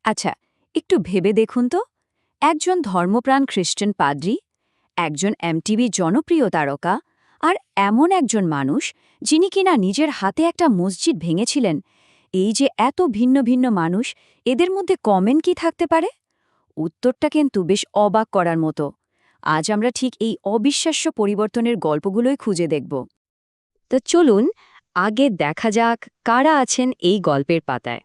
আচ্ছা, একটু ভেবে দেখুন তো, একজন ধর্মপ্রাণ খ্রিস্টান পাদ্রী, একজন এমটিভি জনপ্রিয় তারকা, আর এমন একজন মানুষ যিনি কিনা নিজের হাতে একটা মসজিদ ভেঙেছিলেন। এই যে এত ভিন্ন ভিন্ন মানুষ, এদের মধ্যে কমন কি থাকতে পারে? উত্তরটা কিন্তু বেশ অবাক করার মতো। আজ আমরা ঠিক এই অবিশ্বাস্য পরিবর্তনের গল্পগুলোই খুঁজে দেখব। তো চলুন আগে দেখা যাক কারা আছেন এই গল্পের পাতায়।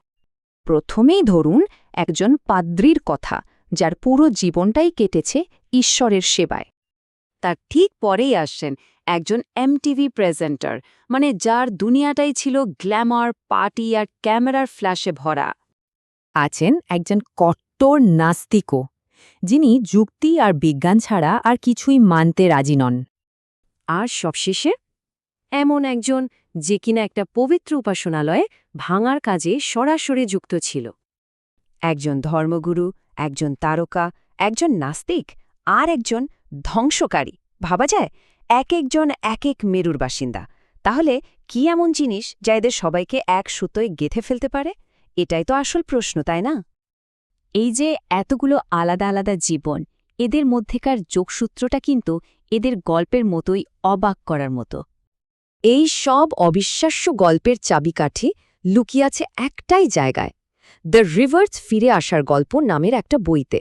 প্রথমেই ধরুন একজন পাদ্রীর কথা, যার পুরো জীবনটাই কেটেছে ঈশ্বরের সেবায়। তার ঠিক পরেই আসছেন একজন এমটিভি প্রেজেন্টার, মানে যার দুনিয়াটাই ছিল গ্ল্যামার, পার্টি আর ক্যামেরার ফ্ল্যাশে ভরা। আছেন একজন কট্টর নাস্তিকও, যিনি যুক্তি আর বিজ্ঞান ছাড়া আর কিছুই মানতে রাজি নন। আর সবশেষে এমন একজন যে কিনা একটা পবিত্র উপাসনালয়ে ভাঙার কাজে সরাসরি যুক্ত ছিল। একজন ধর্মগুরু, একজন তারকা, একজন নাস্তিক আর একজন ধ্বংসকারী। ভাবা যায়, এক একজন এক এক মেরুর বাসিন্দা। তাহলে কি এমন জিনিস যা এদের সবাইকে এক সুতোয় গেঁথে ফেলতে পারে? এটাই তো আসল প্রশ্ন, তাই না? এই যে এতগুলো আলাদা আলাদা জীবন, এদের মধ্যেকার যোগসূত্রটা কিন্তু এদের গল্পের মতোই অবাক করার মতো। এই সব অবিশ্বাস্য গল্পের চাবিকাঠি লুকিয়ে আছে একটাই জায়গায়, দ্য রিভার্স ফিরে আসার গল্প নামের একটা বইতে।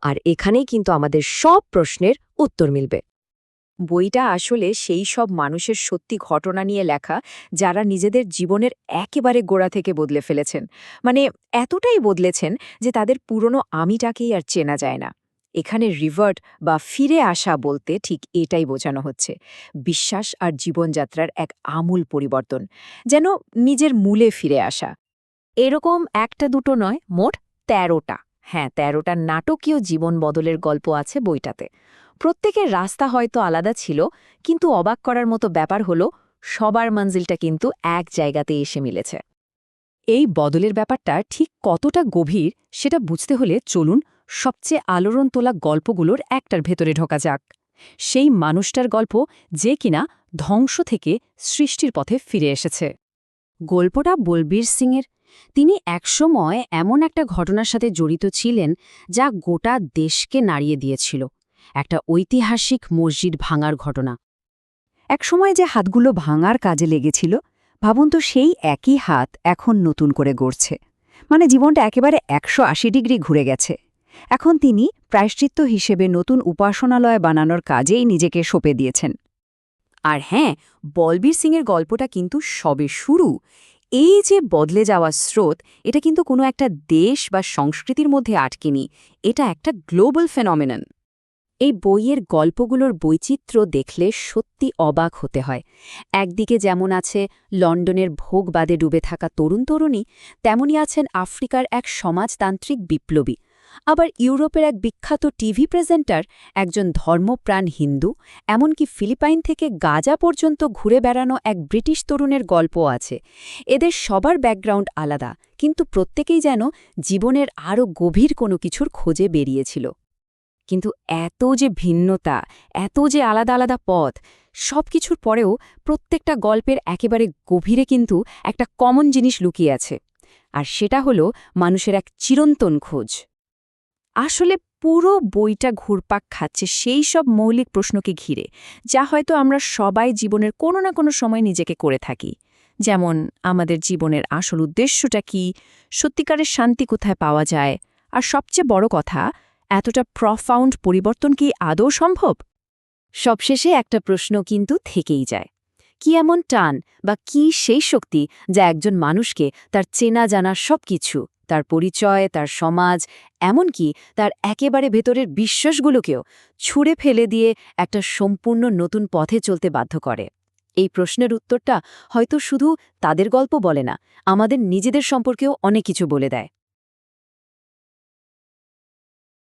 আর এখানেই কিন্তু আমাদের সব প্রশ্নের উত্তর মিলবে। বইটা আসলে সেই সব মানুষের সত্যি ঘটনা নিয়ে লেখা, যারা নিজেদের জীবনের একেবারে গোড়া থেকে বদলে ফেলেছেন। মানে এতটাই বদলেছেন যে তাদের পুরনো আমিটাকেই আর চেনা যায় না। এখানে রিভার্ট বা ফিরে আসা বলতে ঠিক এটাই বোঝানো হচ্ছে, বিশ্বাস আর জীবনযাত্রার এক আমূল পরিবর্তন, যেন নিজের মূলে ফিরে আসা। এরকম একটা দুটো নয়, মোট ১৩টা, হ্যাঁ ১৩টা নাটকীয় জীবন বদলের গল্প আছে বইটাতে। প্রত্যেকের রাস্তা হয়তো আলাদা ছিল, কিন্তু অবাক করার মতো ব্যাপার হলো সবার মঞ্জিলটা কিন্তু এক জায়গাতে এসে মিলেছে। এই বদলের ব্যাপারটা ঠিক কতটা গভীর সেটা বুঝতে হলে চলুন সবচেয়ে আলোড়ন তোলা গল্পগুলোর একটার ভেতরে ঢোকা যাক। সেই মানুষটার গল্প যে কিনা ধ্বংস থেকে সৃষ্টির পথে ফিরে এসেছে। গল্পটা বলবীর সিংয়ের। তিনি একসময় এমন একটা ঘটনার সাথে জড়িত ছিলেন যা গোটা দেশকে নাড়িয়ে দিয়েছিল, একটা ঐতিহাসিক মসজিদ ভাঙার ঘটনা। একসময় যে হাতগুলো ভাঙার কাজে লেগেছিল, ভাবুন তো সেই একই হাত এখন নতুন করে গড়ছে। মানে জীবনটা একেবারে ১৮০ ডিগ্রি ঘুরে গেছে। এখন তিনি প্রায়শ্চিত্ত হিসেবে নতুন উপাসনালয় বানানোর কাজেই নিজেকে সঁপে দিয়েছেন। আর হ্যাঁ, বলবীর সিংয়ের গল্পটা কিন্তু সবে শুরু। এই যে বদলে যাওয়া স্রোত, এটা কিন্তু কোনো একটা দেশ বা সংস্কৃতির মধ্যে আটকেনি, এটা একটা গ্লোবাল ফেনোমেনন। এই বইয়ের গল্পগুলোর বৈচিত্র্য দেখলে সত্যি অবাক হতে হয়। একদিকে যেমন আছে লন্ডনের ভোগবাদে ডুবে থাকা তরুণ তরুণী, তেমনি আছেন আফ্রিকার এক সমাজতান্ত্রিক বিপ্লবী। আবার ইউরোপের এক বিখ্যাত টিভি প্রেজেন্টার, একজন ধর্মপ্রাণ হিন্দু, এমনকি ফিলিপাইন থেকে গাজা পর্যন্ত ঘুরে বেড়ানো এক ব্রিটিশ তরুণের গল্প আছে। এদের সবার ব্যাকগ্রাউন্ড আলাদা, কিন্তু প্রত্যেকেই যেন জীবনের আরও গভীর কোনো কিছুর খোঁজে বেরিয়েছিল। কিন্তু এত যে ভিন্নতা, এত যে আলাদা আলাদা পথ, সব কিছুর পরেও প্রত্যেকটা গল্পের একেবারে গভীরে কিন্তু একটা কমন জিনিস লুকিয়ে আছে। আর সেটা হলো মানুষের এক চিরন্তন খোঁজ। আসলে পুরো বইটা ঘুরপাক খাচ্ছে সেই সব মৌলিক প্রশ্নকে ঘিরে, যা হয়তো আমরা সবাই জীবনের কোনো না কোনো সময় নিজেকে করে থাকি। যেমন আমাদের জীবনের আসল উদ্দেশ্যটা কি, সত্যিকারের শান্তি কোথায় পাওয়া যায়, আর সবচেয়ে বড় কথা, এতটা প্রফাউন্ড পরিবর্তন কি আদৌ সম্ভব? সবশেষে একটা প্রশ্ন কিন্তু থেকেই যায়, কি এমন টান বা কি সেই শক্তি যা একজন মানুষকে তার চেনা জানা সবকিছু, তার পরিচয়, তার সমাজ, এমনকি তার একেবারে ভেতরের বিশ্বাসগুলোকেও ছুঁড়ে ফেলে দিয়ে একটা সম্পূর্ণ নতুন পথে চলতে বাধ্য করে? এই প্রশ্নের উত্তরটা হয়তো শুধু তাদের গল্প বলে না, আমাদের নিজেদের সম্পর্কেও অনেক কিছু বলে দেয়।